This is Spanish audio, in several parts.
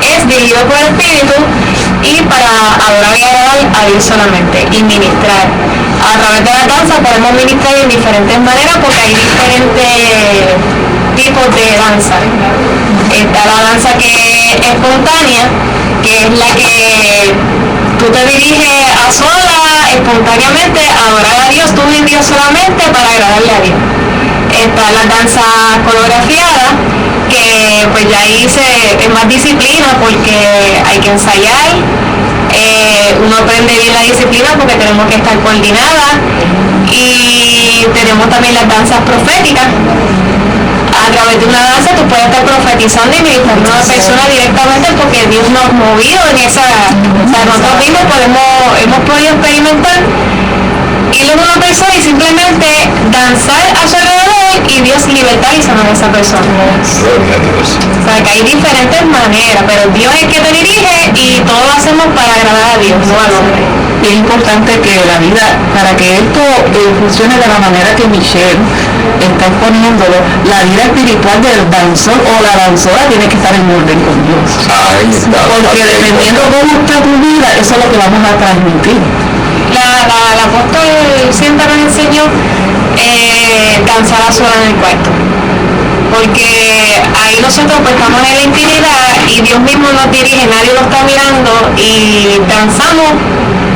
es dirigido por el Espíritu y para adorar y agradar a Dios solamente y ministrar. A través de la danza podemos ministrar en diferentes maneras porque hay diferentes tipos de danza. Está la danza que es espontánea, que es la que tú te diriges a sola, espontáneamente, a adorar a Dios, tú y Dios solamente para agradarle a Dios. Está la danza coreografiada, que pues ya ahí es más disciplina porque hay que ensayar, uno aprende bien la disciplina porque tenemos que estar coordinadas, y tenemos también las danzas proféticas. A través de una danza tú puedes estar profetizando y ministrando a una persona directamente porque Dios nos ha movido en esa, o sea, nosotros mismos hemos podido experimentar ir a una persona y simplemente danzar a su alrededor y Dios libertar y sanar a esa persona. O sea, que hay diferentes maneras, pero Dios es el que te dirige y todo lo hacemos para agradar a Dios, no al hombre. Y es importante que la vida, para que esto funcione de la manera que Michelle está exponiéndolo, la vida espiritual del danzor o la danzora tiene que estar en orden con Dios. Porque dependiendo de cómo está tu vida, eso es lo que vamos a transmitir. El apóstol siempre nos enseñó danzar a sola en el cuarto, porque ahí nosotros pues estamos en la intimidad y Dios mismo nos dirige, nadie lo está mirando y danzamos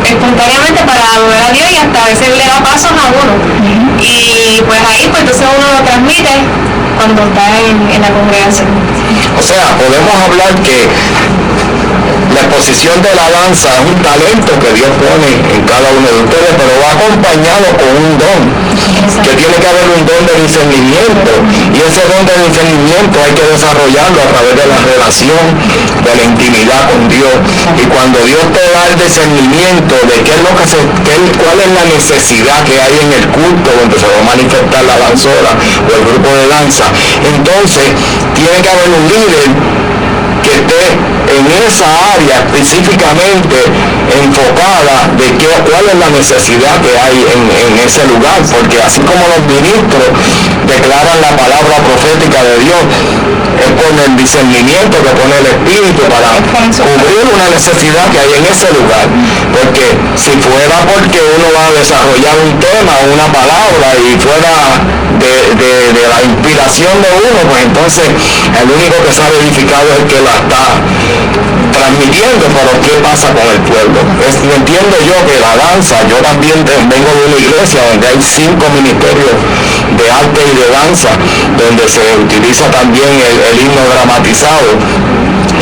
espontáneamente para adorar a Dios y hasta a veces le da pasos a uno, y pues ahí pues entonces uno lo transmite cuando está en la congregación. O sea, podemos hablar que la exposición de la danza es un talento que Dios pone en cada uno de ustedes, pero va acompañado con un don, que tiene que haber un don de discernimiento, y ese don de discernimiento hay que desarrollarlo a través de la relación, de la intimidad con Dios. Y cuando Dios te da el discernimiento de qué es lo que cuál es la necesidad que hay en el culto donde se va a manifestar la danzora o el grupo de danza, entonces tiene que haber un líder que esté en esa área específicamente enfocada de cuál es la necesidad que hay en ese lugar, porque así como los ministros declaran la palabra profética de Dios, es con el discernimiento que pone el Espíritu para cubrir una necesidad que hay en ese lugar, porque si fuera porque uno va a desarrollar un tema, una palabra, y fuera de la inspiración de uno, pues entonces el único que sabe edificado es el que la está transmitiendo. Pero ¿qué pasa con el pueblo? Entiendo yo que la danza, yo también vengo de una iglesia donde hay 5 ministerios de arte y de danza, donde se utiliza también el himno dramatizado,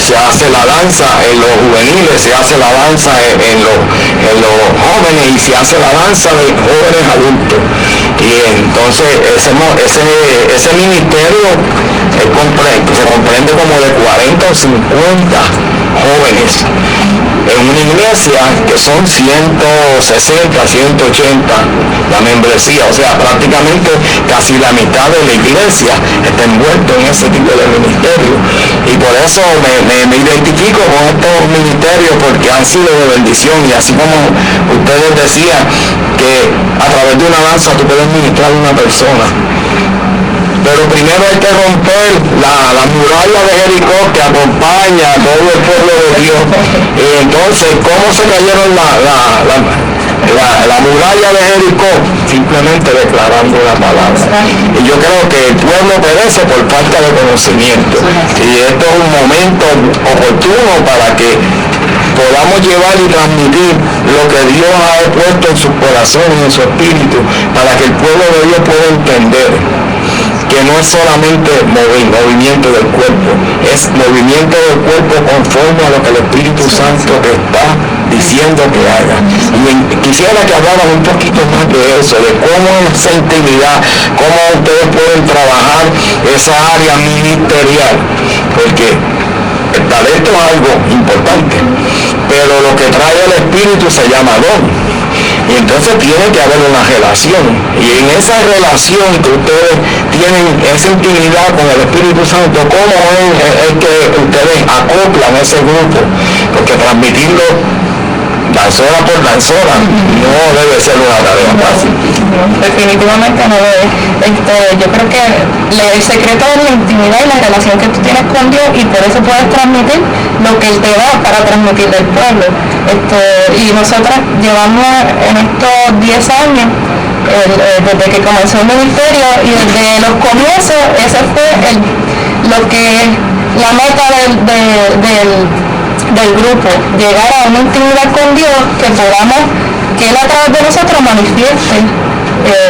se hace la danza en los juveniles, se hace la danza en los jóvenes, y se hace la danza de jóvenes adultos. Y entonces ese ministerio se comprende como de 40 o 50 jóvenes en una iglesia que son 160, 180 la membresía, o sea, prácticamente casi la mitad de la iglesia está envuelto en ese tipo de ministerio, y por eso me identifico con estos ministerios, porque han sido de bendición. Y así como ustedes decían que a través de una danza tú puedes ministrar a una persona, pero primero hay que romper la muralla de Jericó que acompaña a todo el pueblo de Dios. Y entonces, ¿cómo se cayeron la muralla de Jericó? Simplemente declarando la palabra. Y yo creo que el pueblo perece por falta de conocimiento, y esto es un momento oportuno para que podamos llevar y transmitir lo que Dios ha puesto en sus corazones, en su espíritu, para que el pueblo de Dios pueda entender que no es solamente movimiento del cuerpo, es movimiento del cuerpo conforme a lo que el Espíritu Santo te está diciendo que haga. Y quisiera que hablaran un poquito más de eso, de cómo es esa intimidad, cómo ustedes pueden trabajar esa área ministerial, porque el talento es algo importante, pero lo que trae el Espíritu se llama don. Y entonces tiene que haber una relación, y en esa relación que ustedes tienen, esa intimidad con el Espíritu Santo, ¿cómo es que ustedes acoplan ese grupo? Porque transmitirlo, danzora por danzora, no debe ser una tarea fácil. Definitivamente no lo es. Yo creo que el secreto es la intimidad y la relación que tú tienes con Dios, y por eso puedes transmitir lo que Él te da para transmitirle al pueblo. Y nosotras llevamos en estos 10 años, desde que comenzó el ministerio y desde los comienzos, ese fue lo que la meta del grupo, llegar a una intimidad con Dios, que Él a través de nosotros manifieste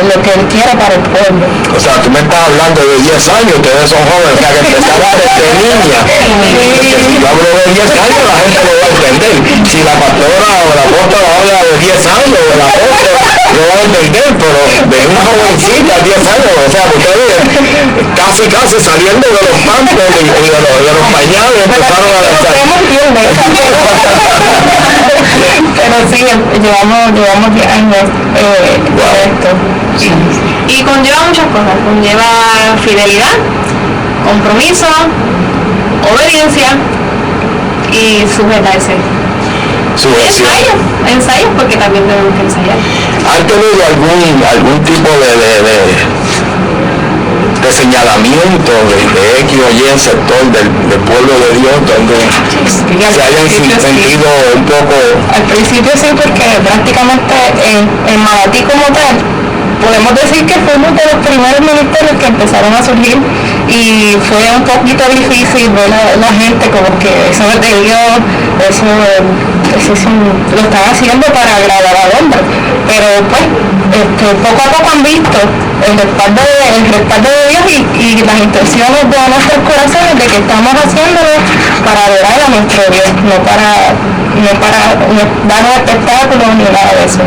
lo que Él quiere para el pueblo. O sea, tú me estás hablando de 10 años, ustedes son jóvenes, o sea, que empezaron desde niña. Porque si yo hablo de 10 años, la gente lo va a entender. Si la pastora o la apóstola habla de 10 años, o el apóstol lo va a entender, pero de una jovencita, 10 años, o sea, ustedes casi saliendo de los pampos y de los pañales empezaron a lanzar. Pero sí, llevamos 10 años de esto. Y conlleva muchas cosas, conlleva fidelidad, compromiso, obediencia y sujetarse. Ensayos, porque también tenemos que ensayar. ¿Han tenido algún tipo de señalamiento de X o Y sector del pueblo de Dios donde se hayan sentido un poco? Al principio sí, porque prácticamente en Manatí como tal, podemos decir que fuimos de los primeros ministerios que empezaron a surgir, y fue un poquito difícil ver la gente como que eso es de Dios, eso lo están haciendo para agradar al hombre, pero pues poco a poco han visto el respaldo de Dios y las intenciones de nuestros corazones de que estamos haciéndolo para adorar a nuestro Dios, no para dar un espectáculo ni nada de eso.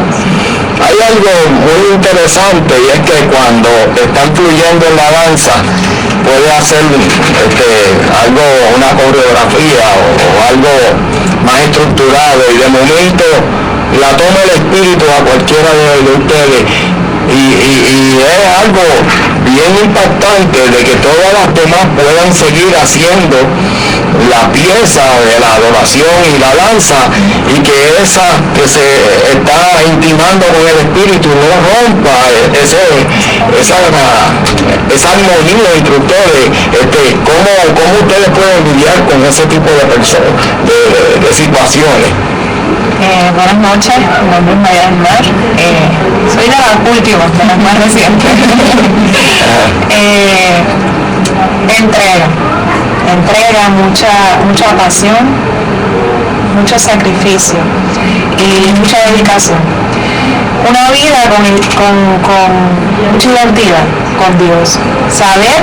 Hay algo muy interesante, y es que cuando están fluyendo en la danza puede hacer una coreografía o algo más estructurado, y de momento la toma el espíritu a cualquiera de ustedes y es algo bien impactante de que todas las demás puedan seguir haciendo la pieza de la adoración y la danza, y que esa que se está intimando con el espíritu no rompa esa armonía entre ustedes. ¿Cómo ustedes pueden lidiar con ese tipo de personas, de situaciones? Buenas noches, mi nombre es María del Mar, soy de las últimas, de las más recientes. Entrega, mucha pasión, mucho sacrificio y mucha dedicación. Una vida con mucha identidad con Dios, saber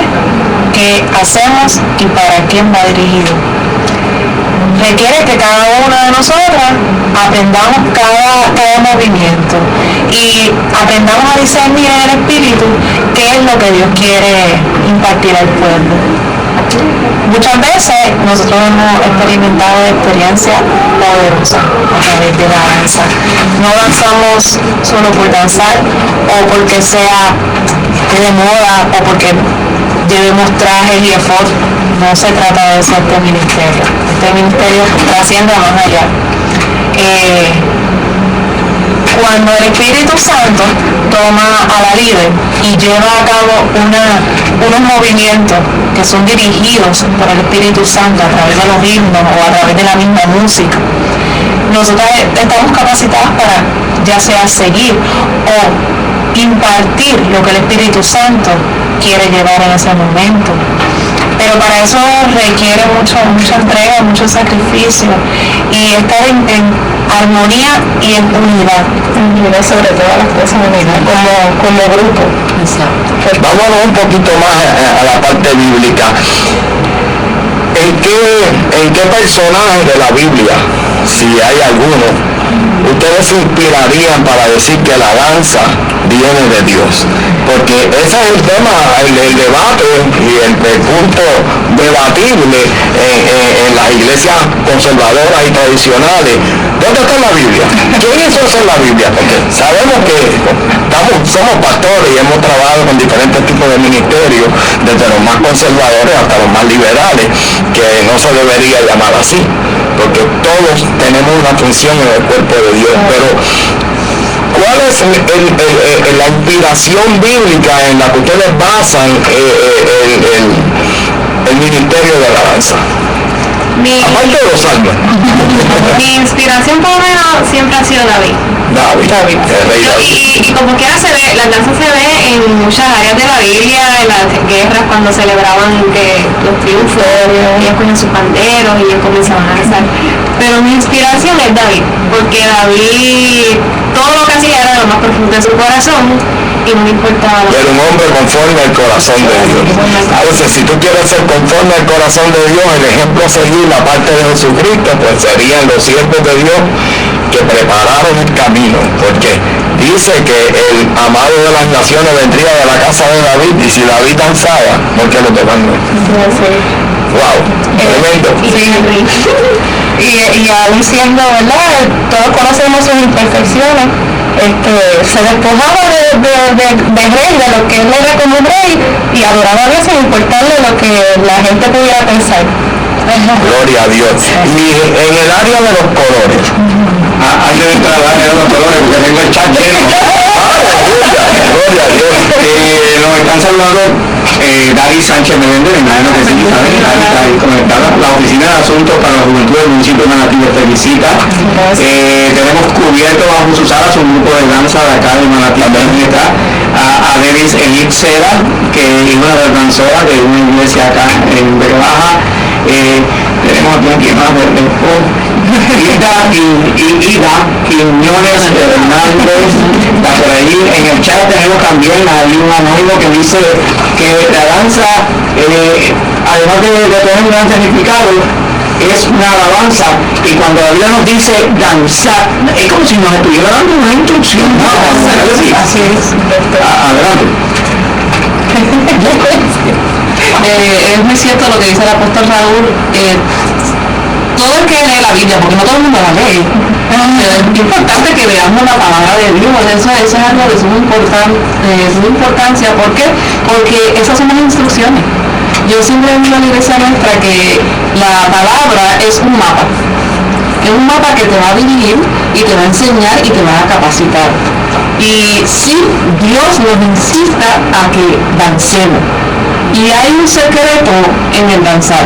qué hacemos y para quién va dirigido. Requiere que cada una de nosotras aprendamos cada movimiento y aprendamos a discernir en el espíritu qué es lo que Dios quiere impartir al pueblo. Muchas veces nosotros hemos experimentado experiencias poderosas a través de la danza. No danzamos solo por danzar o porque sea de moda o porque llevemos trajes y efod. No se trata de eso este ministerio. Este ministerio trasciende más allá. Cuando el Espíritu Santo toma a la líder y lleva a cabo unos movimientos que son dirigidos por el Espíritu Santo a través de los himnos o a través de la misma música, nosotros estamos capacitados para ya sea seguir o impartir lo que el Espíritu Santo quiere llevar en ese momento. Pero para eso requiere mucha entrega, mucho sacrificio y estar en armonía y en unidad. Sobre todas las cosas, unidad como grupo. Exacto. Vámonos un poquito más a la parte bíblica. ¿En qué personaje de la Biblia, si hay alguno, ustedes se inspirarían para decir que la danza viene de Dios? Porque ese es el tema, el debate y el punto debatible en la las iglesias conservadoras y tradicionales, ¿dónde está la Biblia? ¿Quién hizo eso en la Biblia? Porque sabemos que somos pastores y hemos trabajado con diferentes tipos de ministerios, desde los más conservadores hasta los más liberales, que no se debería llamar así, porque todos tenemos una función en el cuerpo de Dios. Pero ¿cuál es la inspiración bíblica en la que ustedes basan el ministerio de alabanza? Aparte de los salmos. Mi inspiración por lo menos siempre ha sido David. David. El rey David. Y como quiera se ve, la danza se ve en muchas áreas de la Biblia, en las guerras cuando celebraban los triunfos, ellos ponían sus banderos y ellos comenzaban a danzar. Pero mi inspiración es David, porque David todo lo que hacía era de lo más profundo de su corazón y no me importaba. Era un hombre conforme al corazón de Dios. Entonces, si tú quieres ser conforme al corazón de Dios, el ejemplo a seguir, la parte de Jesucristo, pues serían los siervos de Dios que prepararon el camino, porque dice que el amado de las naciones vendría de la casa de David, y si David danzaba, ¿por qué los demás no? Wow, tremendo. Y aún siendo, ¿verdad? Todos conocemos sus imperfecciones. Se despojaba de rey, de lo que él era como rey, y adoraba a Dios sin importarle lo que la gente pudiera pensar. Gloria a Dios. Y en el área de los colores, Antes de entrar al área de los colores, porque tengo el chat lleno. gloria a Dios. Nos están saludando Dari Sánchez Meléndez, me imagino que sí, ¿sabes? Está ahí conectada. La Oficina de Asuntos para la Juventud del Municipio de Manatí te felicita. Tenemos cubierto bajo sus alas un grupo de danza de acá de Manatí. También está a Denis Elip Seda, que es una de las danzoras de una iglesia acá en Vega Baja. Tenemos aquí más Ida Quiñones Hernández está por ahí. En el chat tenemos también ahí un anónimo que dice que la danza, además de tener un gran significado, es una alabanza, y cuando la Biblia nos dice danzar, es como si nos estuviera dando una instrucción. Así es. Adelante. Es muy cierto lo que dice el apóstol Raúl. Todo el que lee la Biblia, porque no todo el mundo la lee, es importante que veamos la palabra de Dios. Eso es algo de suma importancia. ¿Por qué? Porque esas son las instrucciones. Yo siempre digo a la iglesia nuestra que la palabra es un mapa. Es un mapa que te va a dirigir y te va a enseñar y te va a capacitar. Y sí, Dios nos incita a que dancemos. Y hay un secreto en el danzar.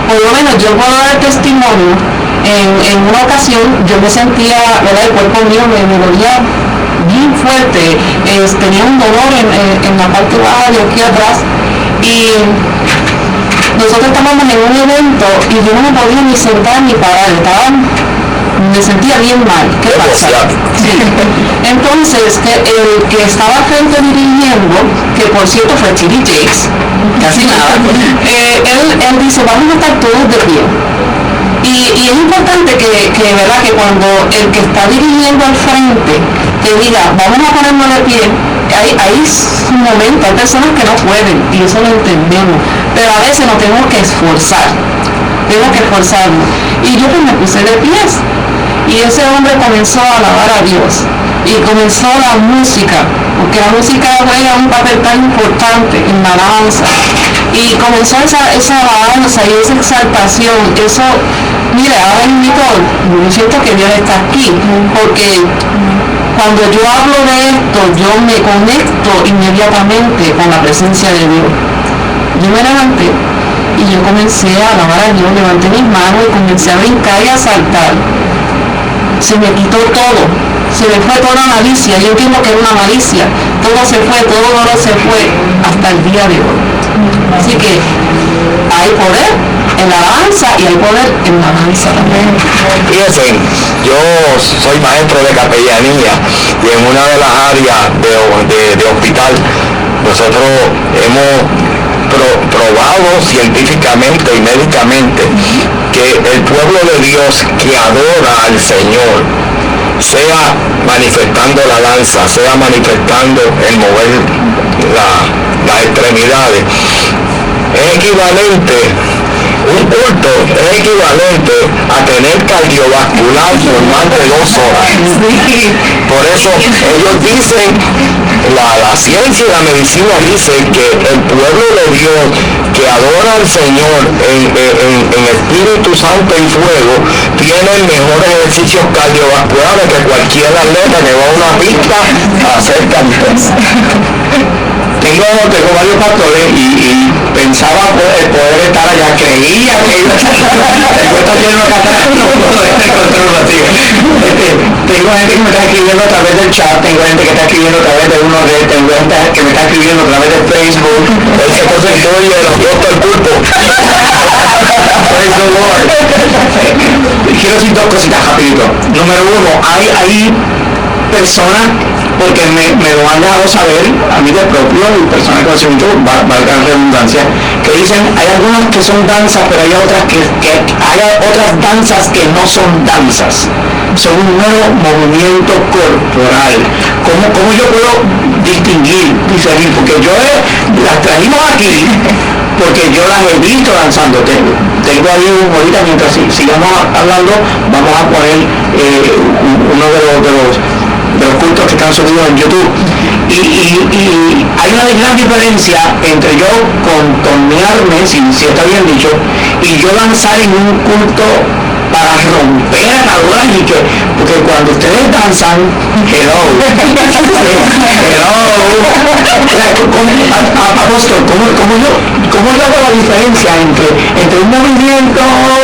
Por lo menos yo puedo dar testimonio. En una ocasión yo me sentía, ¿verdad? El cuerpo mío me dolía bien fuerte. Tenía un dolor en la parte baja de aquí atrás. Y nosotros estábamos en un evento y yo no me podía ni sentar ni parar. Me sentía bien mal. ¿Qué pasa? Sí. Entonces, el que estaba frente dirigiendo, que por cierto fue T.D. Jakes, casi nada, él dice, vamos a estar todos de pie. Y es importante que verdad, que cuando el que está dirigiendo al frente te diga, vamos a ponernos de pie, hay un momento, hay personas que no pueden, y eso lo entendemos, pero a veces nos tenemos que esforzar. Tengo que esforzarnos. Y yo pues me puse de pies. Y ese hombre comenzó a alabar a Dios. Y comenzó la música, porque la música juega un papel tan importante en la alabanza. Y comenzó esa alabanza y esa exaltación. Eso, mire, ahora mismo yo siento que Dios está aquí. Porque cuando yo hablo de esto, yo me conecto inmediatamente con la presencia de Dios. Yo me levanté y yo comencé a alabar a Dios, levanté mis manos y comencé a brincar y a saltar. Se me quitó todo, se me fue toda la malicia. Yo entiendo que es una malicia, todo se fue, todo dolor se fue hasta el día de hoy. Así que hay poder en la alabanza y hay poder en la alabanza también. Fíjense, yo soy maestro de capellanía y en una de las áreas de hospital nosotros hemos probado científicamente y médicamente que el pueblo de Dios que adora al Señor, sea manifestando la danza, sea manifestando el mover las extremidades, es equivalente un Santo es equivalente a tener cardiovascular por más de 2 horas. Por eso ellos dicen, la ciencia y la medicina dice que el pueblo de Dios que adora al Señor en Espíritu Santo y fuego tiene mejores ejercicios cardiovasculares que cualquier atleta que va a una pista a hacer campeón. Tengo varios pastores y pensaba poder estar allá, creía que iba a estar lleno de cataratas, no puedo encontrarlo así. Tengo gente que me está escribiendo a través del chat, tengo gente que está escribiendo a través de uno de, tengo gente que me está escribiendo a través de Facebook. Ese cosa incluye el apóstol el pulpo. Praise the Lord. Quiero decir 2 cositas rapidito. Número 1, hay personas, porque me lo han dejado saber a mí de propio y personas que hacen mucho, valga la redundancia, que dicen hay algunas que son danzas, pero hay otras que hay otras danzas que no son danzas, son un nuevo movimiento corporal. ¿Cómo yo puedo distinguir? Porque las trajimos aquí porque yo las he visto danzando. Tengo ahí ahorita, mientras sigamos hablando, vamos a poner uno de los cultos que están subidos en YouTube, y hay una gran diferencia entre yo contornearme, si está bien dicho, y yo lanzar en un culto para romper ataduras, porque cuando ustedes danzan, apóstol, ¿cómo yo hago la diferencia entre un movimiento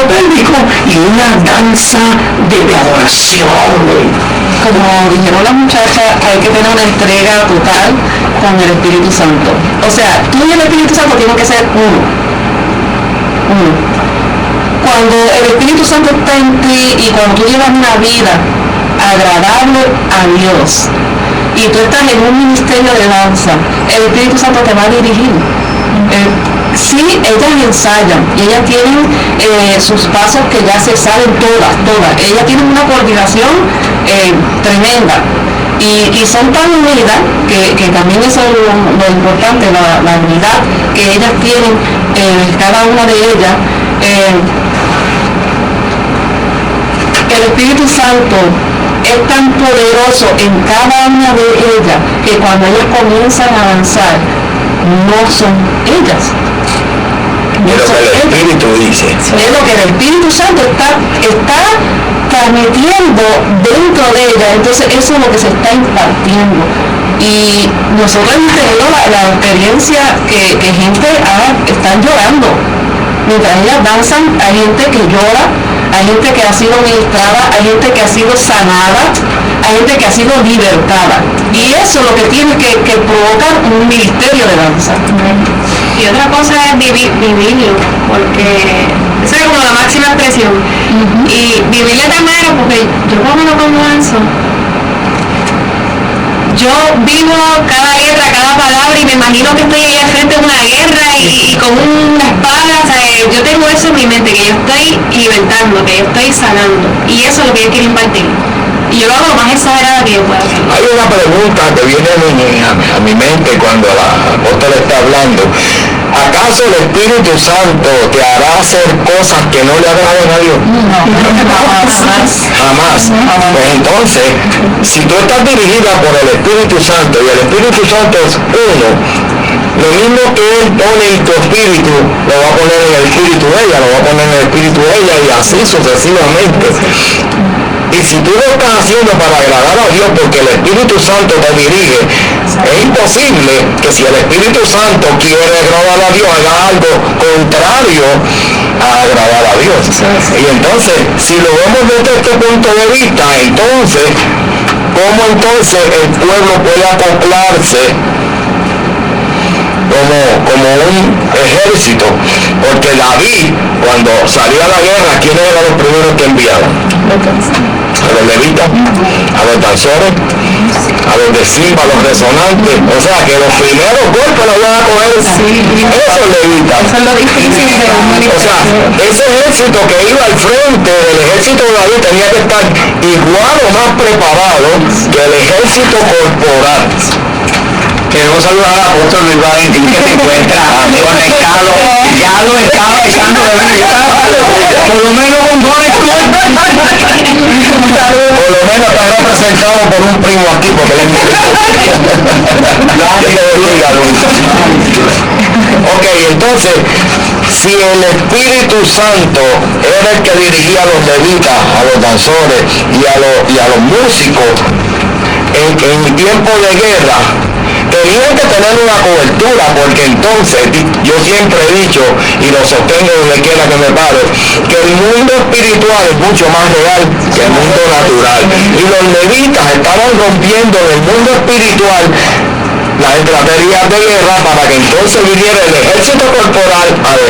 bíblico y una danza de adoración? Como dijeron las muchachas, hay que tener una entrega total con el Espíritu Santo. O sea, tú y el Espíritu Santo tienen que ser uno. Cuando el Espíritu Santo está en ti y cuando tú llevas una vida agradable a Dios y tú estás en un ministerio de danza, el Espíritu Santo te va a dirigir. Sí, ellas ensayan y ellas tienen sus pasos que ya se saben todas. Ellas tienen una coordinación tremenda y son tan unidas que también eso es lo importante, la unidad que ellas tienen, cada una de ellas. El Espíritu Santo es tan poderoso en cada una de ellas que cuando ellas comienzan a avanzar, no son ellas. Es lo que el Espíritu dice. Es lo que el Espíritu Santo está transmitiendo dentro de ella. Entonces eso es lo que se está impartiendo. Y nosotros hemos tenido la experiencia que gente están llorando. Mientras ellas danzan, hay gente que llora, hay gente que ha sido ministrada, hay gente que ha sido sanada, hay gente que ha sido libertada. Y eso es lo que tiene que provocar un ministerio de danza. Y otra cosa es vivirlo, porque eso es como la máxima expresión. Y vivirlo de tal manera, porque yo cuando danzo, yo vivo cada letra, cada palabra, y me imagino que estoy ahí al frente de una guerra y con una espada. O sea, yo tengo eso en mi mente, que yo estoy libertando, que yo estoy sanando, y eso es lo que yo quiero impartir. Y yo lo hago lo más exagerada que yo pueda hacer. Hay una pregunta que viene a mi mente cuando la apóstol está hablando. ¿Acaso el Espíritu Santo te hará hacer cosas que no le agraden a Dios? No, Jamás. Pues entonces, si tú estás dirigida por el Espíritu Santo y el Espíritu Santo es uno, lo mismo que Él pone en tu espíritu, lo va a poner en el espíritu de ella, lo va a poner en el espíritu de ella, y así sucesivamente. Y si tú lo estás haciendo para agradar a Dios porque el Espíritu Santo te dirige, es imposible que si el Espíritu Santo quiere agradar a Dios, haga algo contrario a agradar a Dios. Y entonces, si lo vemos desde este punto de vista, entonces, ¿cómo entonces el pueblo puede acoplarse como un ejército? Porque David, cuando salió a la guerra, ¿quiénes eran los primeros que enviaban? A los levitas, a los danzores, a los de Simba, a los resonantes. O sea que los primeros golpes los van a coger esos levitas. Eso es lo difícil de O sea, ese ejército que iba al frente del ejército de David tenía que estar igual o más preparado que el ejército corporal. Queremos saludar al apóstol Luis Valentín, que se encuentra conectado. Ya lo estaba echando de ver. Por lo menos un gol. Por lo menos está representado por un primo aquí, porque él Ok, entonces, si el Espíritu Santo era el que dirigía a los levitas, a los danzores y a los músicos en tiempo de guerra, tenían que tener una cobertura, porque entonces yo siempre he dicho, y lo sostengo donde quiera que me pare, que el mundo espiritual es mucho más real que el mundo natural, y los levitas estaban rompiendo en el mundo espiritual las estrategias de guerra para que entonces viniera el ejército corporal a la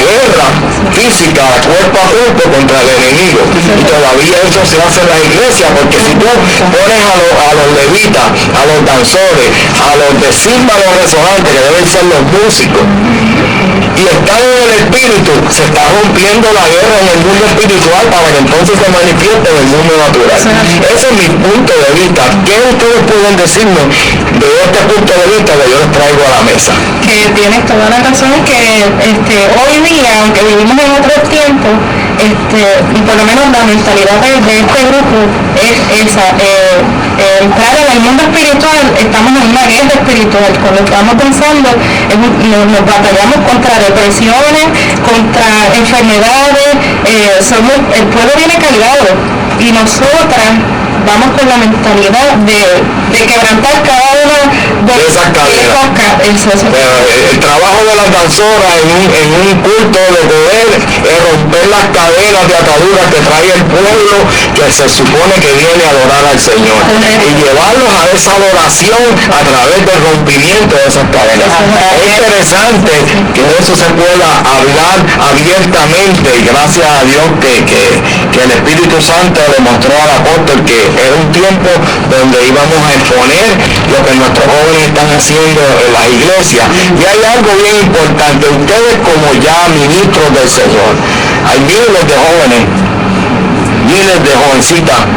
guerra física, cuerpo a cuerpo contra el enemigo. Y todavía eso se hace en la iglesia, porque si tú pones a los levitas, a los danzores, a los de címbalos resonantes, que deben ser los músicos, y están en el espíritu, se está rompiendo la guerra en el mundo espiritual para que entonces se manifieste en el mundo natural. Ese es mi punto de vista. ¿Qué ustedes pueden decirme de este punto de vista que yo les traigo a la mesa? Que tienes toda la razón, que hoy día, aunque vivimos en otros tiempos, y por lo menos la mentalidad de este grupo es esa, entrar en el mundo espiritual, estamos en una guerra espiritual. Cuando estamos pensando, nos batallamos contra depresiones, contra enfermedades, el pueblo viene cargado, y nosotras vamos con la mentalidad de quebrantar cada una de esas cadenas. El trabajo de las danzoras en un culto de poder es romper las cadenas de ataduras que trae el pueblo que se supone que viene a adorar al Señor, y llevarlos a esa adoración a través del rompimiento de esas cadenas. Es interesante que de eso se pueda hablar abiertamente, y gracias a Dios que el Espíritu Santo le mostró al apóstol que era un tiempo donde íbamos a exponer lo que nuestros jóvenes están haciendo en las iglesias. Y hay algo bien importante: ustedes, como ya ministros del Señor, hay miles de jóvenes, miles de jovencitas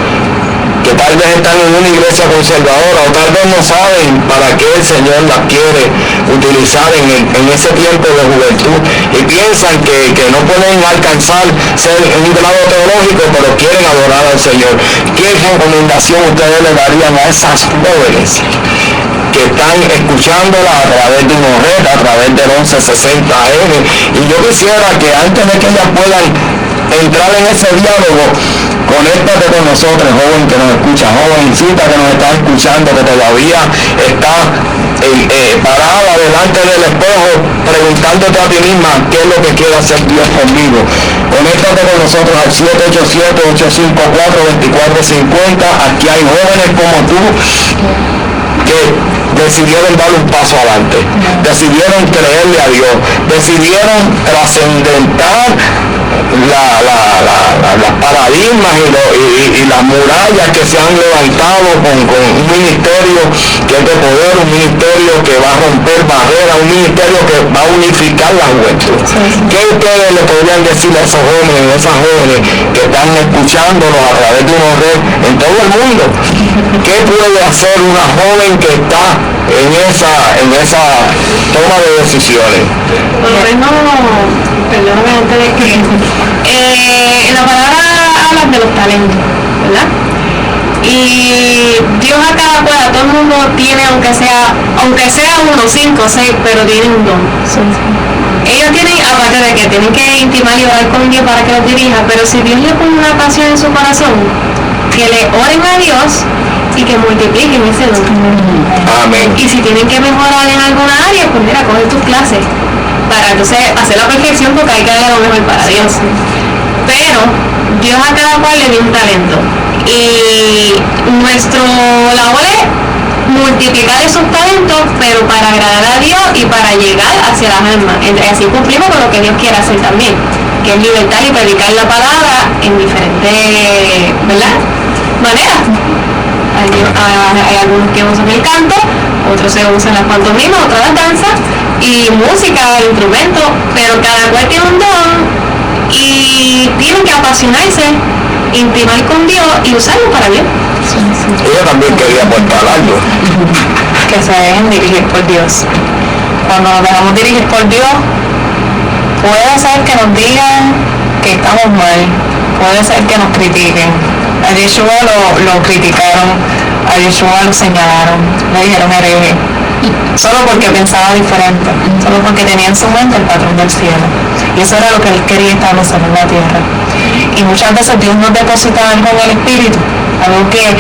que tal vez están en una iglesia conservadora, o tal vez no saben para qué el Señor las quiere utilizar en ese tiempo de juventud, y piensan que no pueden alcanzar ser en un grado teológico, pero quieren adorar al Señor. ¿Qué recomendación ustedes le darían a esas jóvenes que están escuchándola a través de una red, a través del 1160 AM? Y yo quisiera que antes de que ellas puedan entrar en ese diálogo, conéctate con nosotros, joven que nos escucha, jovencita que nos está escuchando, que todavía está parada delante del espejo preguntándote a ti misma qué es lo que quiere hacer Dios conmigo. Conéctate con nosotros al 787-854-2450. Aquí hay jóvenes como tú que decidieron dar un paso adelante, decidieron creerle a Dios, decidieron trascendentar las paradigmas y las murallas que se han levantado con un ministerio que es de poder, un ministerio que va a romper barreras, un ministerio que va a unificar la juventud. ¿Qué ustedes le podrían decir a esos jóvenes, esas jóvenes que están escuchándonos a través de una red en todo el mundo? ¿Qué puede hacer una joven que está en esa toma de decisiones? Por lo menos, perdóname antes de que la palabra habla de los talentos, ¿verdad? Y Dios a cada cual, a todo el mundo tiene, aunque sea 1, 5, 6, pero tienen un don. Ellos tienen, aparte de que tienen que intimar y orar con Dios para que los dirija, pero si Dios le pone una pasión en su corazón, que le oren a Dios y que multipliquen ese don. Amén. Y si tienen que mejorar en alguna área, pues mira, coge tus clases para entonces hacer la perfección, porque hay que dar lo mejor para Dios. Pero Dios a cada cual le dio un talento, y nuestro labor es multiplicar esos talentos, pero para agradar a Dios y para llegar hacia las almas. Así cumplimos con lo que Dios quiere hacer también, que es libertar y predicar la palabra en diferentes, ¿verdad?, maneras. Hay algunos que usan el canto, otros se usan las pantomimas, otras las danzas y música, instrumentos, pero cada cual tiene un don y tienen que apasionarse, intimar con Dios y usarlo para Dios. Ella también quería aportar algo. Que se dejen dirigir por Dios. Cuando nos dejamos dirigir por Dios, puede ser que nos digan que estamos mal, puede ser que nos critiquen. A Yeshua lo criticaron, a Yeshua lo señalaron, le dijeron hereje, solo porque pensaba diferente, solo porque tenía en su mente el patrón del cielo. Y eso era lo que él quería establecer en la tierra. Y muchas veces Dios nos deposita algo en el Espíritu, algo que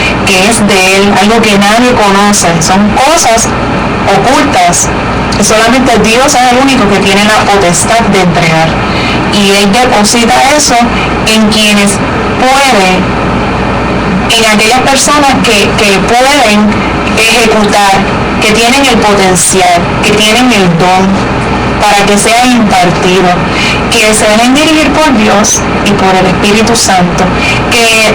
es de Él, algo que nadie conoce. Son cosas ocultas que solamente Dios es el único que tiene la potestad de entregar. Y Él deposita eso en quienes pueden, en aquellas personas que pueden ejecutar, que tienen el potencial, que tienen el don para que sea impartido, que se dejen dirigir por Dios y por el Espíritu Santo, que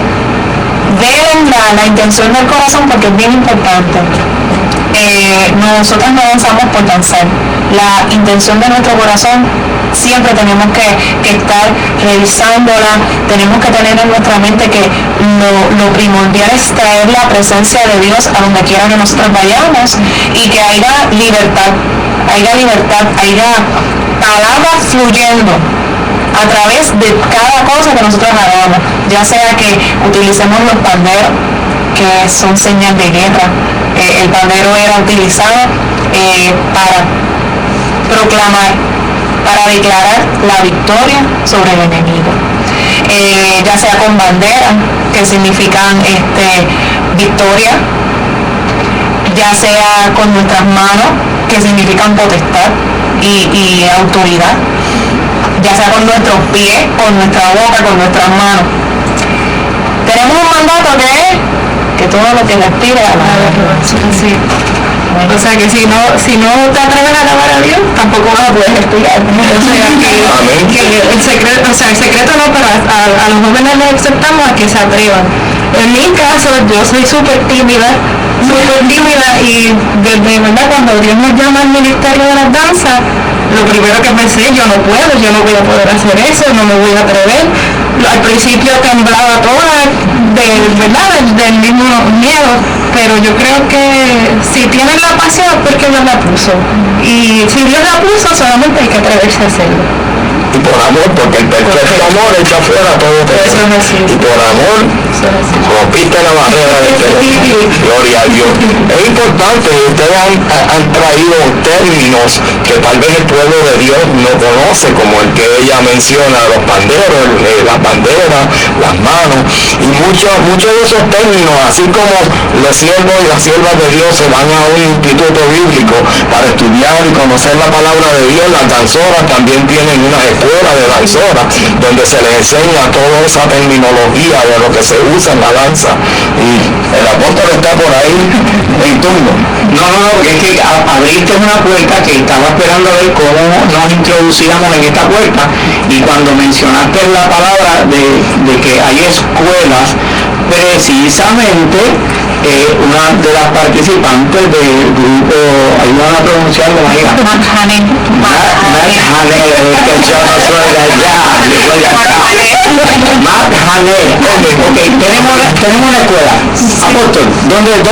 vean la intención del corazón, porque es bien importante. Nosotros no danzamos por danzar. La intención de nuestro corazón siempre tenemos que estar revisándola, tenemos que tener en nuestra mente que lo primordial es traer la presencia de Dios a donde quiera que nosotros vayamos, y que haya libertad, haya palabras fluyendo a través de cada cosa que nosotros hagamos, ya sea que utilicemos los panderos, que son señas de guerra. El pandero era utilizado para proclamar, para declarar la victoria sobre el enemigo, ya sea con banderas, que significan victoria, ya sea con nuestras manos, que significan potestad y autoridad, ya sea con nuestros pies, con nuestra boca, con nuestras manos. Tenemos un mandato que todo lo que respire alabe. Sí. O sea que si no te atreves a alabar a Dios, tampoco vas a poder respirar. O sea que el secreto no, pero a los jóvenes les aceptamos a que se atrevan. En mi caso, yo soy súper tímida, y de verdad cuando Dios nos llama al ministerio de las danzas, lo primero que pensé, yo no voy a poder hacer eso, no me voy a atrever. Al principio temblaba toda, del mismo miedo, pero yo creo que si tienen la pasión es porque Dios la puso. Y si Dios la puso, solamente hay que atreverse a hacerlo. Y por amor, porque el perfecto amor echa fuera todo temor. Y por amor rompiste la barrera del temor. Gloria a Dios. Es importante, ustedes han traído términos que tal vez el pueblo de Dios no conoce, como el que ella menciona, los panderos, las banderas, las manos, y muchos de esos términos, así como los siervos y las siervas de Dios se van a un instituto bíblico para estudiar y conocer la palabra de Dios, las danzoras también tienen una escuela de danzoras donde se les enseña toda esa terminología de lo que se usa en la danza, y el apóstol está por ahí en turno. No, porque es que abriste una puerta que estaba esperando a ver cómo nos introducíamos en esta puerta, y cuando mencionaste la palabra de que hay escuelas, precisamente una de las participantes del grupo, ayúdame a pronunciarlo, María. Matt Hane, que yo no soy de allá, yo soy de acá. Matt Hane. Ok, tenemos una escuela. Apóstol, ¿dónde?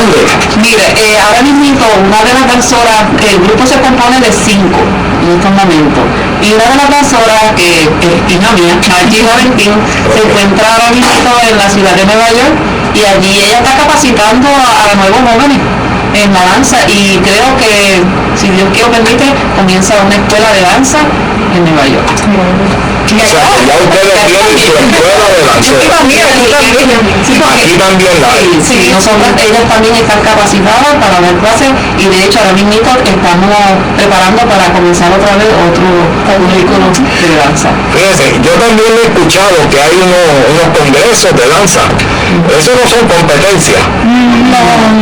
Mire, ahora mismo una de las danzoras, el grupo se compone de 5 en estos momentos, y una de las danzoras, que es hija mía, Margie Valentín, se encuentra ahora mismo en la ciudad de Nueva York, y allí ella está capacitando a nuevos jóvenes en la danza, y creo que, si Dios quiere permite, comienza una escuela de danza en Nueva York. O sea, que ya ustedes tienen su escuela de danza. Aquí también la hay. Sí, ellas también están capacitadas para dar clases, y de hecho ahora mismo estamos preparando para comenzar otra vez otro currículo de danza. Fíjense, yo también he escuchado que hay unos congresos de danza. Esos no son competencias.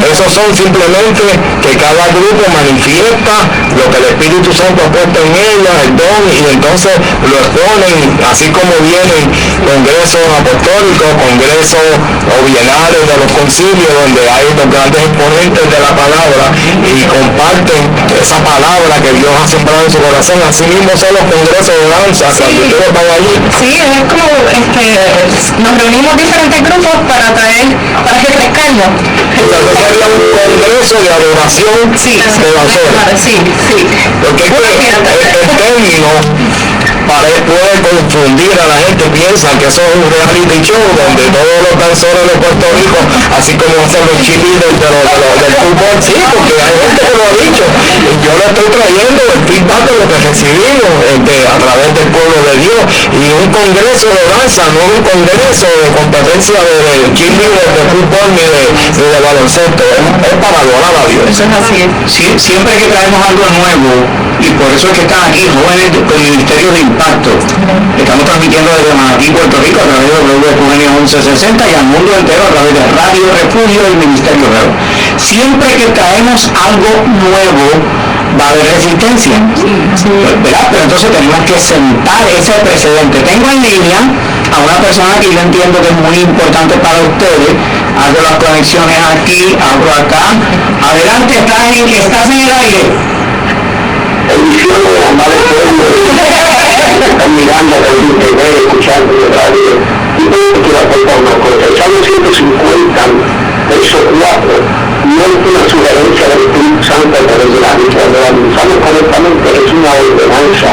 Esos son simplemente que cada grupo manifiesta lo que el Espíritu Santo ha puesto en ella, el don, y entonces lo exponen, así como vienen congresos apostólicos, congresos o bienales de los concilios donde hay los grandes exponentes de la palabra y comparten esa palabra que Dios ha sembrado en su corazón. Así mismo son los congresos de danza, cuando ustedes van allí. Sí, es como nos reunimos diferentes grupos para refrescarnos. Entonces sería un congreso de adoración de danzores. Sí. Porque es que el término puede confundir a la gente, piensan que eso es un reality show donde todos los danzores de Puerto Rico, así como hacen los cheerleaders del fútbol, sí, porque hay gente que lo ha dicho, y yo le estoy trayendo el feedback de lo que recibimos a través del pueblo de Dios, y un congreso de danza, no un congreso de competencia de cheerleaders de fútbol ni de baloncesto, es para adorar a Dios. Eso es así. Siempre que traemos algo nuevo, y por eso es que están aquí jóvenes con ministerios de impacto. Estamos transmitiendo desde Manatí, Puerto Rico, a través de WQN 1160 y al mundo entero a través de Radio Refugio y Ministerio Nuevo. Siempre que traemos algo nuevo, va a haber resistencia, ¿verdad? Pero entonces tenemos que sentar ese precedente. Tengo en línea a una persona que yo entiendo que es muy importante para ustedes. Hago las conexiones aquí, abro acá. Adelante, estás en el aire. Bendiciones, amables pueblos, están mirando el internet, escuchando el radio, y quiero aportar una cosa. El Salmo 150, verso 4, no es una sugerencia del Espíritu Santo a través de la Biblia, lo analizamos correctamente, es una ordenanza.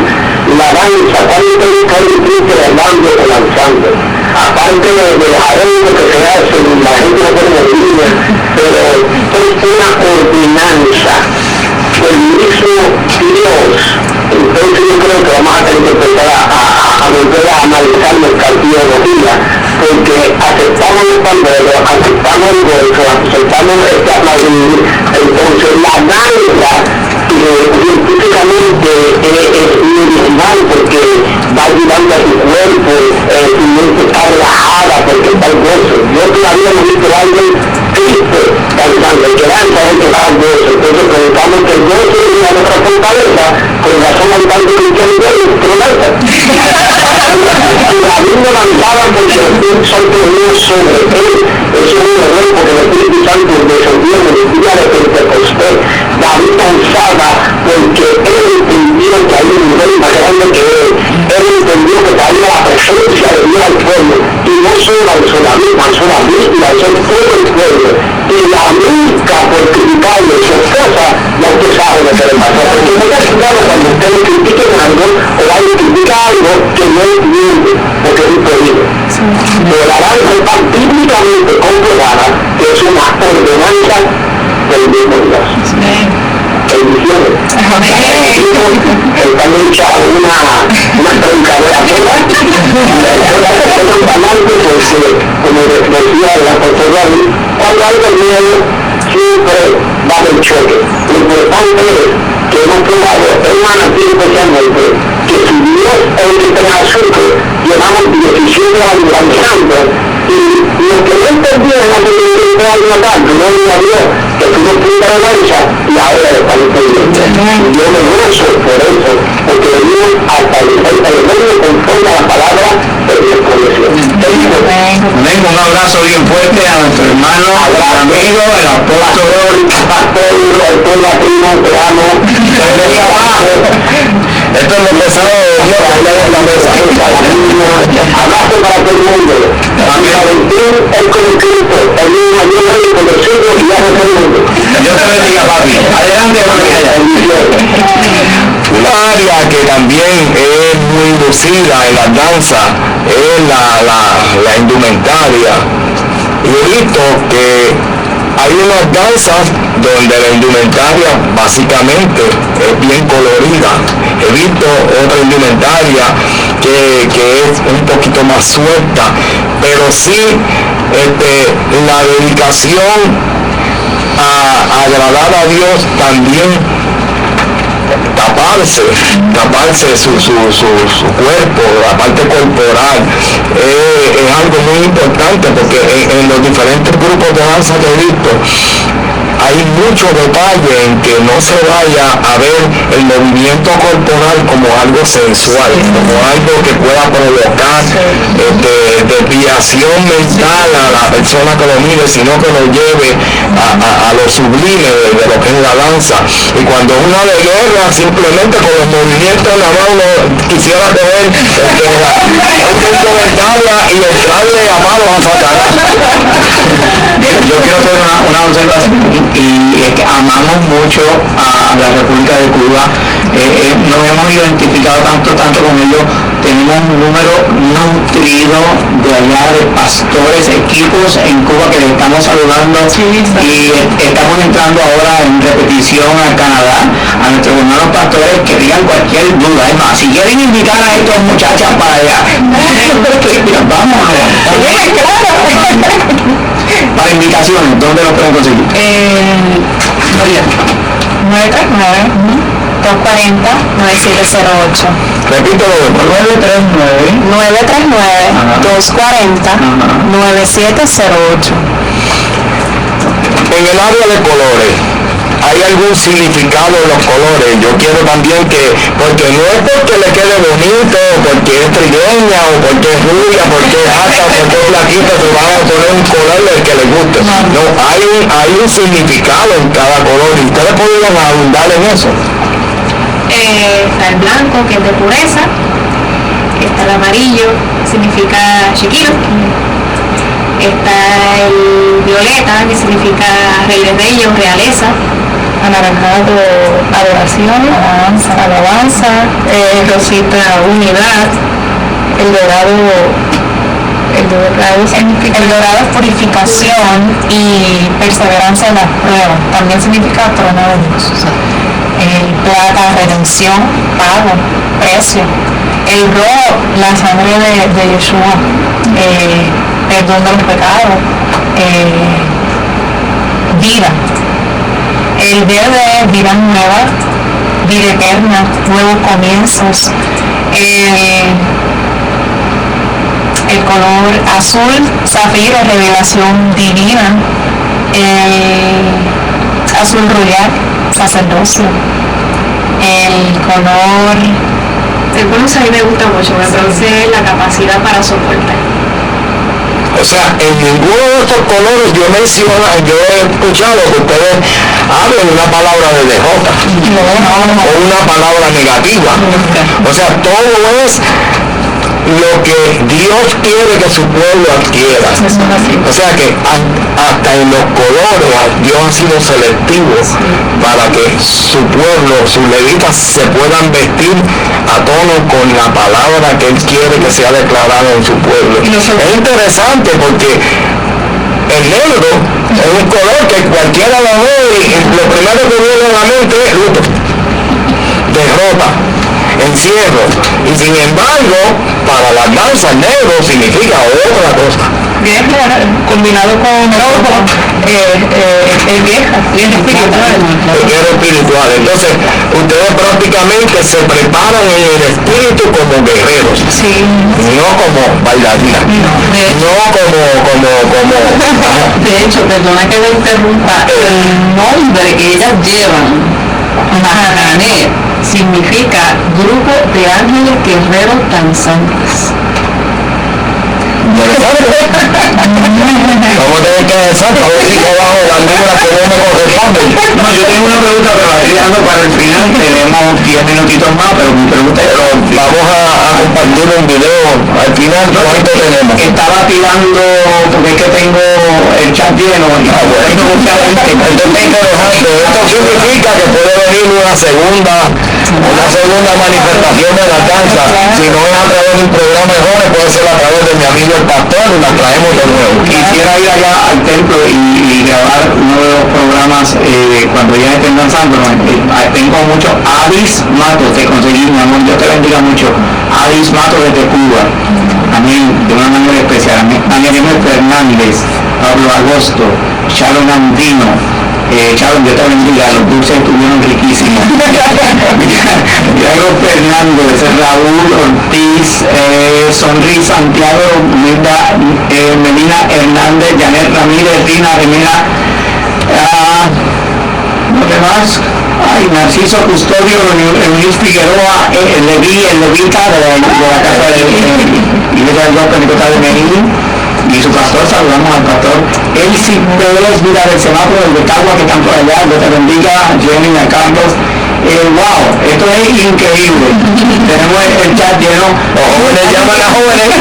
La danza, ¿cuánto implica bailando o lanzando? Aparte de los arreglos que se hacen, la gente no puede decir, pero es una ordenanza del mismo Dios. Entonces yo creo que vamos a tener que empezar a volver a analizar nuestra ideología, porque aceptamos el pandero, aceptamos el golfo, aceptamos el aplaudir. Entonces la danza científicamente es medicinal, porque va ayudando a tu cuerpo, tu mente está relajada porque está el gozo. Yo todavía no he visto a alguien triste danzando, el que danza es el que da el gozo. Entonces predicamos que el gozo es una nuestra fortaleza, con razón hay tanto cristianidad y que no danza. La Biblia danzaba porque el Espíritu Santo venía sobre él. Eso es un error, porque el Espíritu Santo descendió en el día de Pentecostés. David danzaba porque él entendió que hay un nivel más grande que él. Él entendió que traía la presencia de Dios al pueblo. Y no solo lanzó la Biblia, lanzó todo el pueblo. Y la única por criticarle su esposa, ya usted sabe lo que le pasó. Porque no es claro cuando ustedes critiquen algo o alguien critica algo que no entiende, porque es impedido. Pero la danza está bíblicamente comprobada que es una ordenanza del mismo Dios. Bendiciones. Están hechas una predicadora sola. Como decía el apóstol David, cuando hay el miedo, siempre va a haber choque. Lo importante es que hemos probado en Manatí especialmente que si Dios es el que tenga azúcar, llevamos 17 años lanzando, y lo que no entendieron hace 17 años atrás, gloria a Dios, que tuvo punta de lanza y ahora está entendiendo. Yo me gozo por eso, porque venimos hasta el medio conforme a la palabra de Dios por Dios. Un abrazo bien fuerte a nuestro hermano, amigo, el apóstol, pastor, el pueblo primo, te amo. Esto es lo que sabe Dios, la mesa. Abrazo para todo el mundo. Valentín es como Cristo, el mismo mayor rey con los hijos y ya no todo el mundo. Dios te bendiga, papi. Adelante, Una área que también es muy lucida en las danzas es la indumentaria. Y he visto que hay unas danzas donde la indumentaria básicamente es bien colorida. He visto otra indumentaria que es un poquito más suelta, pero sí la dedicación a agradar a Dios también. Taparse su cuerpo, la parte corporal, es algo muy importante, porque en los diferentes grupos de danza que he visto hay mucho detalle en que no se vaya a ver el movimiento corporal como algo sensual, como algo que pueda provocar desviación mental a la persona que lo mire, sino que lo lleve a lo sublime de lo que es la danza. Y cuando uno de guerra, simplemente con los movimientos en la mano, quisiera tener un punto de tabla y entrarle a manos a Satanás. Yo quiero hacer una observación, y es que amamos mucho a la República de Cuba. Nos hemos identificado tanto con ellos. Tenemos un número nutrido de allá de pastores, equipos en Cuba que les estamos saludando, y estamos entrando ahora en repetición a Canadá, a nuestros hermanos pastores que digan cualquier duda. Es más, si quieren invitar a estas muchachas para allá, vamos allá. Para invitaciones, ¿dónde los pueden conseguir? 939-240-9708. Repítelo, 939-240-9708. en el área de colores, ¿hay algún significado en los colores? Yo quiero también porque no es porque le quede bonito, porque es trigueña, o porque es rubia, porque es alta, o porque es flaquita, se van a poner un color del que les guste. No, hay un significado en cada color, y ustedes podrían abundar en eso. Está el blanco, que es de pureza. Está el amarillo, significa chiquito. Está el violeta, que significa rey de reyes, realeza. Anaranjado, adoración, alabanza. Rosita, unidad. El dorado es purificación y perseverancia en las pruebas. También significa trono de Dios. El plata, redención, pago, precio. El rojo, la sangre de Yeshua, perdón de los pecados, vida. El verde, vida nueva, vida eterna, nuevos comienzos. El color azul, zafiro, revelación divina. Azul royal, sacerdocio. El color a mí me gusta mucho, entonces la capacidad para soportar. O sea, en ninguno de estos colores yo he escuchado que ustedes hablen una palabra de DJ o una palabra negativa. O sea, todo es lo que Dios quiere que su pueblo adquiera. O sea que hasta en los colores Dios ha sido selectivo para que su pueblo, sus levitas, se puedan vestir a tono con la palabra que Él quiere que sea declarada en su pueblo. Es interesante porque el negro es un color que cualquiera lo ve y lo primero que viene a la mente es luto, derrota, encierro, y sin embargo para las danzas negro significa otra cosa. Guerra, combinado con rojo, guerra espiritual. Guerra espiritual. Entonces ustedes prácticamente se preparan en el espíritu como guerreros, no como bailarinas, no como De hecho, perdona que me interrumpa, el nombre que ellas llevan, Maharané, significa grupo de ángeles guerreros danzantes. ¿Cómo tengo que pensar? A ver si abajo la libra que no me corresponde. No, yo tengo una pregunta, pero la estoy dejando para el final. Tenemos 10 minutitos más, pero mi pregunta es... Vamos a compartir un video al final. ¿Cuánto tenemos? Estaba tirando, porque es que tengo el chat lleno. Tengo mucha gente. Esto es interesante. Esto significa que puede venir una segunda manifestación de la danza. Si no es a través de un programa de jóvenes, puede ser a través de mi amigo el pastor, y la traemos de nuevo. Quisiera ir allá al templo y grabar uno de los programas cuando ya estén danzando. Tengo mucho Adis Matos, te conseguí, mi amor, Dios te bendiga mucho. Adis Matos desde Cuba, a mí de una manera especial. Ana Fernández, Pablo Agosto, Sharon Andino. Sharon, Dios te bendiga, los dulces estuvieron riquísimos. Diego Fernández, Raúl Ortiz, Sonri Santiago, Melina Hernández, Janet Ramírez, Rina Remera, no demás, Narciso Custodio, Luis Figueroa, el levita de la casa de Iglesia del Dios Pentecostal de Medellín, y su pastor, saludamos al pastor Elsie Pérez, vida del semáforo del Becagua, que están por allá. Dios te bendiga, Jenny, a Carlos. Wow, esto es increíble. Tenemos el chat lleno. Los jóvenes llaman a jóvenes.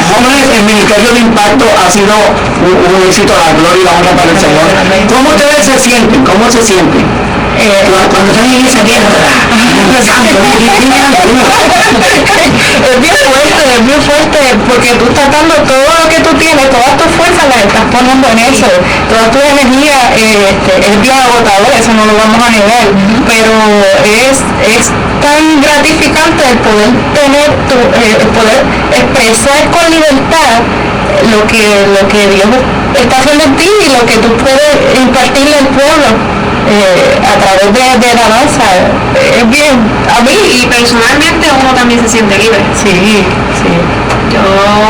Jóvenes, el Ministerio de Impacto ha sido un éxito, la gloria y la honra para el Señor. ¿Cómo ustedes se sienten? ¿Cómo se sienten? Cuando están en esa tierra. Es bien fuerte, porque tú estás dando todo lo que tú tienes, todas tus fuerzas las estás poniendo en eso, toda tu energía, es bien agotador, eso no lo vamos a negar, pero es tan gratificante el poder tener el poder expresar con libertad lo que Dios está haciendo en ti y lo que tú puedes impartirle al pueblo a través de la danza. Es bien, a mí, y personalmente uno también se siente libre. Sí. Yo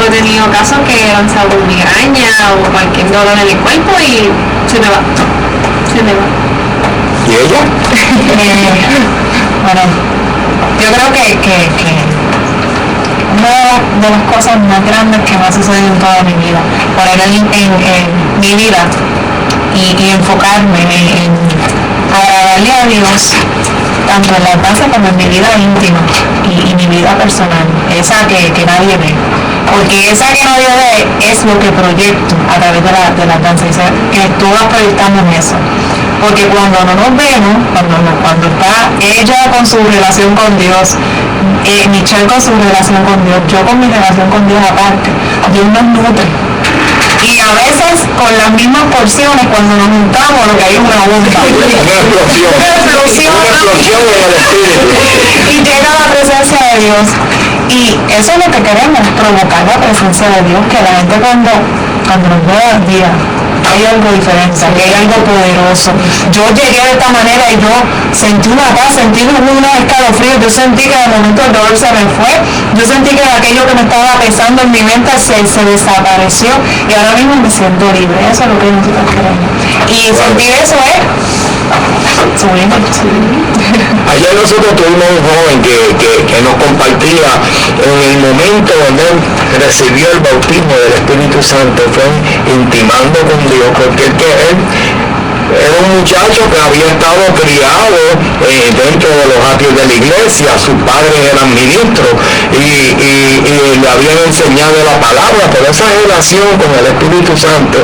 he tenido casos que he lanzado con migraña o cualquier dolor en el cuerpo y se me va. ¿Y ella? Bueno, yo creo que una de las cosas más grandes que me ha sucedido en toda mi vida, poner en mi vida y enfocarme en agradarle a Dios tanto en la danza como en mi vida íntima y mi vida personal, esa que nadie ve, porque esa que nadie ve es lo que proyecto a través de la danza, que todas proyectamos eso, porque cuando no nos vemos, cuando está ella con su relación con Dios, Michelle con su relación con Dios, yo con mi relación con Dios aparte, Dios nos nutre. Y a veces con las mismas porciones, cuando nos juntamos, lo que hay es una bomba. Una explosión en el espíritu. Y llega la presencia de Dios. Y eso es lo que queremos, provocar la presencia de Dios, que la gente cuando nos vea diga, hay algo diferente, hay algo poderoso. Yo llegué de esta manera y yo sentí una paz, sentí unos escalofríos, yo sentí que de momento el dolor se me fue, yo sentí que aquello que me estaba pesando en mi mente se desapareció y ahora mismo me siento libre. Eso es lo que nosotros queremos. Y sentir eso es subir. Ayer nosotros tuvimos un joven que nos compartía en el momento donde él recibió el bautismo del Espíritu Santo, fue intimando con Dios, porque él era un muchacho que había estado criado dentro de los atrios de la iglesia, sus padres eran ministros y le habían enseñado la palabra, pero esa relación con el Espíritu Santo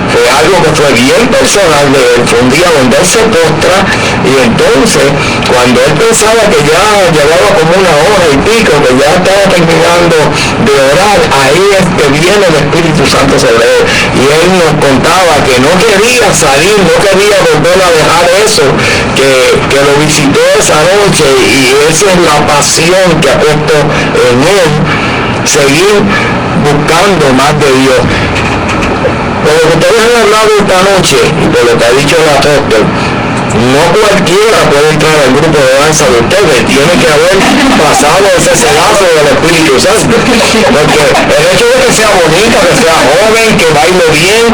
fue algo que fue bien personal de él. Fue un día donde él se postra y entonces cuando él pensaba que ya llevaba como una hora y pico, que ya estaba terminando de orar, ahí es que viene el Espíritu Santo sobre él y él nos contaba que no quería salir, no quería volver a dejar eso, que lo visitó esa noche y esa es la pasión que ha puesto en él, seguir buscando más de Dios. Por lo que ustedes han hablado esta noche y por lo que ha dicho el apóstol, no cualquiera puede entrar al grupo de danza de ustedes, tiene que haber pasado ese sedazo del Espíritu Santo, porque el hecho de que sea bonita, que sea joven, que baile bien,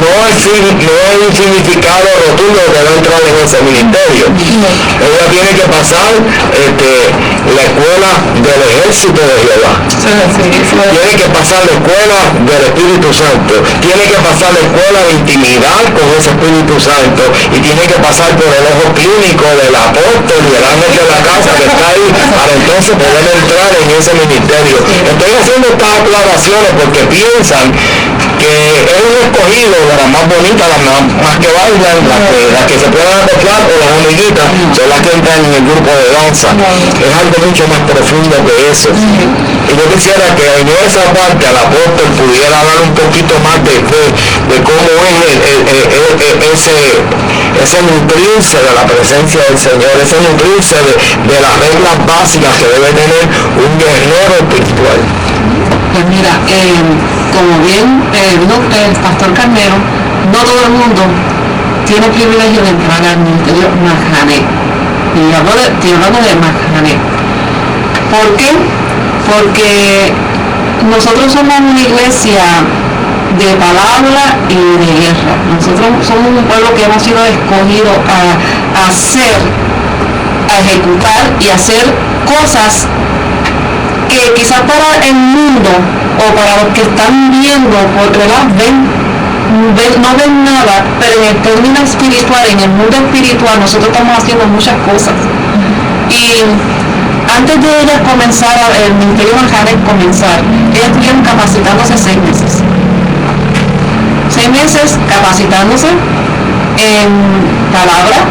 no es un significado rotundo que va a entrar en ese ministerio. Ella tiene que pasar la escuela del ejército de Jehová, tiene que pasar la escuela del Espíritu Santo, tiene que pasar la escuela de intimidad con ese Espíritu Santo y tiene que pasar por el ojo clínico del apóstol y el ángel de la casa que está ahí para entonces poder entrar en ese ministerio. Estoy haciendo estas aclaraciones porque piensan que es un escogido de las más bonitas, las más que bailan, las que se puedan acoplar o las amiguitas son las que entran en el grupo de danza. Es algo mucho más profundo que eso. Y yo quisiera que en esa parte al apóstol pudiera dar un poquito más de fe de cómo es ese nutrirse de la presencia del Señor, ese nutrirse de las reglas básicas que debe tener un guerrero espiritual. Pues mira, como bien dijo el pastor Carnero, no todo el mundo tiene privilegio de entrar al ministerio Mahané. Y estoy hablando de Mahané. ¿Por qué? Porque nosotros somos una iglesia de palabra y de guerra. Nosotros somos un pueblo que hemos sido escogidos a hacer, a ejecutar y hacer cosas que quizás para el mundo o para los que están viendo, porque no ven nada, pero en el término espiritual, en el mundo espiritual, nosotros estamos haciendo muchas cosas. Y antes de ellas comenzar, el ministerio Manjares comenzar, ellas estuvieron capacitándose 6 meses. 6 meses capacitándose en palabra,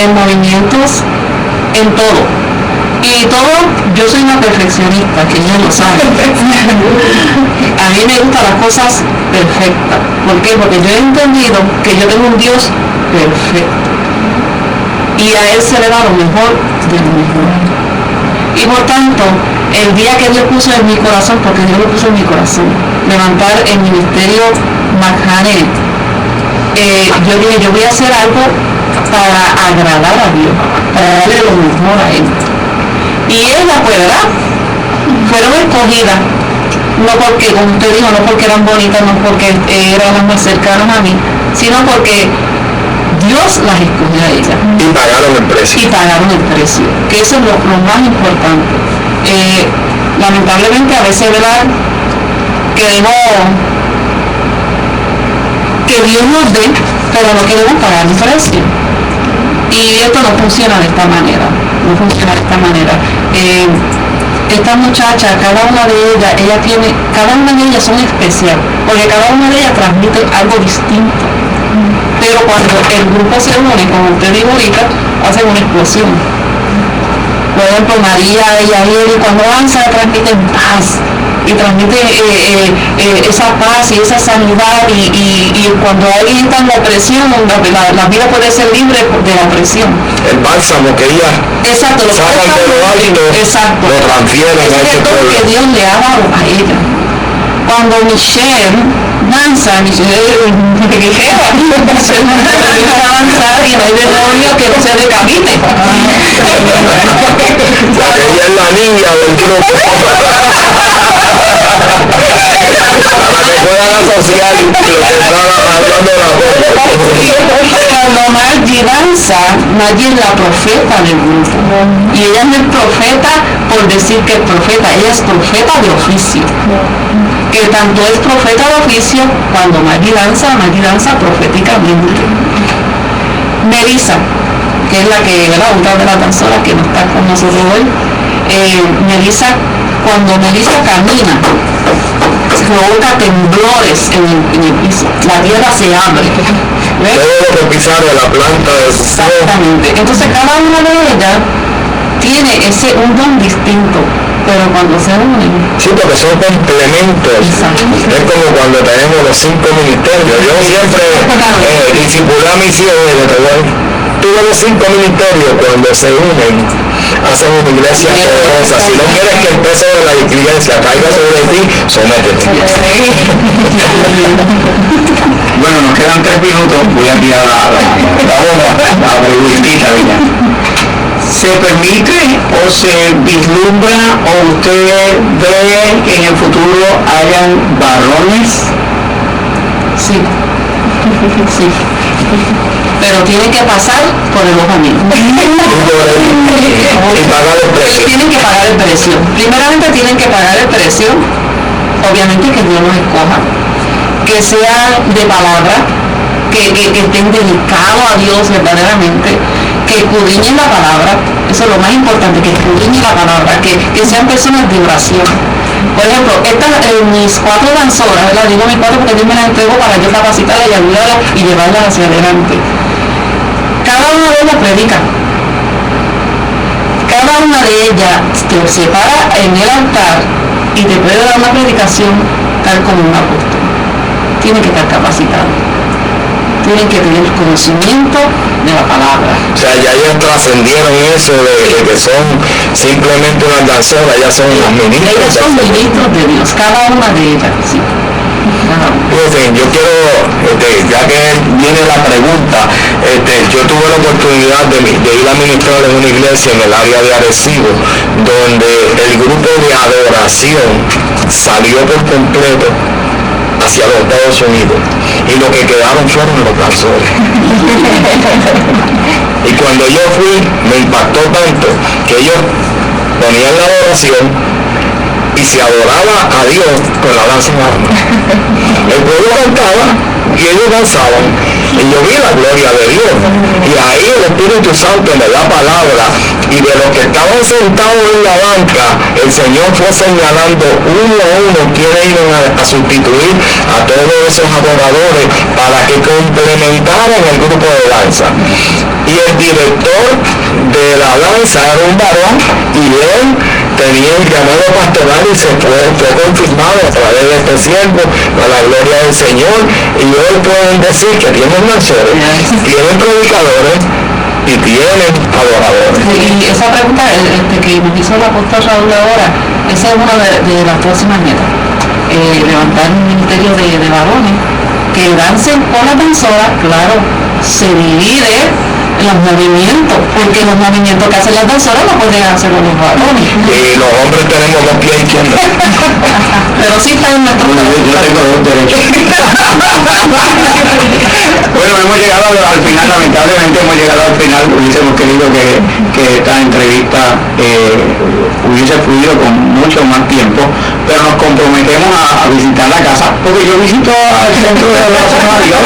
en movimientos, en todo. Y todo, yo soy una perfeccionista, que ya lo sabe. A mí me gustan las cosas perfectas. ¿Por qué? Porque yo he entendido que yo tengo un Dios perfecto. Y a Él se le da lo mejor de lo mejor. Y por tanto, el día que Dios puso en mi corazón, porque Dios lo puso en mi corazón, levantar el ministerio Manjares, yo dije, yo voy a hacer algo para agradar a Dios, para darle lo mejor a Él. Y ellas, pues, ¿verdad? Fueron escogidas, no porque, como usted dijo, no porque eran bonitas, no porque eran las más cercanas a mí, sino porque Dios las escogió a ellas. Y pagaron el precio. Y pagaron el precio, que eso es lo más importante. Lamentablemente a veces, ¿verdad? Que Dios nos dé, pero no queremos pagar el precio. Y esto no funciona de esta manera, Esta muchacha, cada una de ellas son especiales, porque cada una de ellas transmite algo distinto. Pero cuando el grupo se une, como usted dijo ahorita, hacen una explosión. Por ejemplo, María y Ariel, cuando avanza, transmiten paz. Y transmite esa paz y esa sanidad y cuando alguien está en la opresión, la vida puede ser libre de la opresión. El bálsamo que ella sacan de lo alto, lo transfieren a ese pueblo. Que Dios le ha dado a ella. Cuando Michelle danza, Michelle va a avanzar y no hay demonio que no se decapite. Ella es la niña del grupo. Para que puedan asociar lo que estaba hablando de la voz. Cuando Maggie danza, Maggie es la profeta del grupo. Y ella no es profeta por decir que es profeta, ella es profeta de oficio. Que tanto es profeta de oficio, cuando Maggie danza proféticamente. Melissa, que es la que era una de las danzoras que no está con nosotros hoy, Melissa, cuando Melissa camina, provoca temblores en el piso, la tierra se abre. ¿Ves? Todo lo que pisaron la planta de su. Exactamente. Entonces cada una de ellas tiene un don distinto, pero cuando se unen. Sí, porque son complementos. Exacto. Es como cuando tenemos los 5 ministerios. Yo siempre discipulé a mis hijos, todos los 5 ministerios cuando se unen hacen una iglesia poderosa. Si no quieres que el peso de la iglesia caiga sobre ti, sométete. Bueno, nos quedan 3 minutos, voy a tirar la preguntita, ¿verdad? ¿Se permite o se vislumbra o usted ve que en el futuro hayan varones? Sí. Sí. Pero tienen que pasar por el ojo mío. Y pagar el precio. Tienen que pagar el precio. Primeramente tienen que pagar el precio. Obviamente que Dios los escoja. Que sea de palabra. Que estén dedicados a Dios verdaderamente. Que escudriñen la palabra. Eso es lo más importante. Que escudriñen la palabra. Que sean personas de oración. Por ejemplo, mis 4 danzoras, ¿verdad? Digo mis 4 porque Dios me las entregó para yo capacitarlas y ayudarlas y llevarlas hacia adelante. Cada una de ellas predica. Cada una de ellas se para en el altar y te puede dar una predicación tal como un apóstol. Tiene que estar capacitado. Tienen que tener conocimiento de la palabra. O sea, ya ellas trascendieron eso de que son simplemente unas danzoras, ya son unas ministras. Ellas son ministros de Dios, cada una de ellas, sí. Fíjense, yo quiero, ya que viene la pregunta, yo tuve la oportunidad de ir a ministrar en una iglesia en el área de Arecibo, donde el grupo de adoración salió por completo a hacia los Estados Unidos. Y lo que quedaron fueron los danzores. Y cuando yo fui, me impactó tanto que ellos ponían la adoración y se adoraba a Dios con la danza en armas. El pueblo cantaba y ellos danzaban y yo vi la gloria de Dios, y ahí el Espíritu Santo me da palabra, y de los que estaban sentados en la banca el Señor fue señalando uno a uno quiénes iban a sustituir a todos esos adoradores para que complementaran el grupo de danza. Y el director de la danza era un varón y él tenía el llamado pastoral y fue confirmado a través de este siervo a la gloria del Señor, y hoy pueden decir que tienen danzores, tienen predicadores y tienen adoradores. Y esa pregunta que nos hizo el apóstol Raúl ahora, esa es una de las próximas metas, levantar un ministerio de varones que dancen con la danzora. Claro, se divide los movimientos, porque los movimientos que hacen las danzoras no pueden hacerlo los varones. Y los hombres tenemos dos pies izquierdos. Pero sí está en nuestro Yo tengo dos derechos. Bueno, hemos llegado al final, lamentablemente hemos llegado al final. Hubiésemos querido que esta entrevista hubiese fluido con mucho más tiempo, pero nos comprometemos a visitar la casa, porque yo visito al centro de adoración a Dios,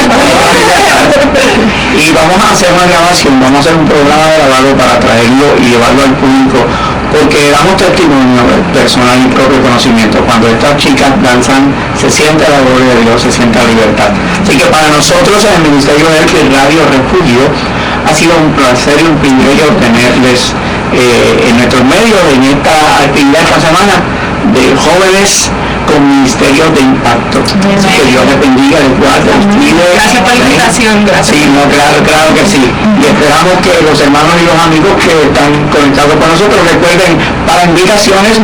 y vamos a hacer una grabación, vamos a hacer un programa grabado para traerlo y llevarlo al público, porque damos testimonio personal y propio conocimiento. Cuando estas chicas danzan, se siente la gloria de Dios, se siente la libertad. Así que para nosotros en el Ministerio de Radio Refugio ha sido un placer y un privilegio tenerles en nuestros medios en esta actividad esta semana de jóvenes con ministerios de impacto. Así que Dios les bendiga, les guarde, les cuide. Gracias por la invitación. Sí, no, claro que sí. Y esperamos que los hermanos y los amigos que están conectados con nosotros recuerden, para invitaciones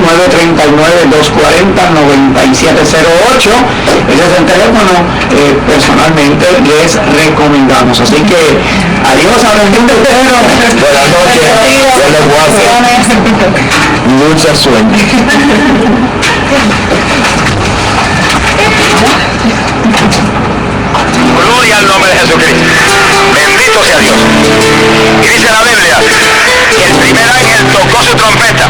939-240-9708. Ese es el teléfono, personalmente les recomendamos. Así que adiós a los mundo entero. Buenas noches, Dios les guarde. Mucha sueño. Gloria al nombre de Jesucristo. Bendito sea Dios. Y dice la Biblia, y el primer ángel tocó su trompeta,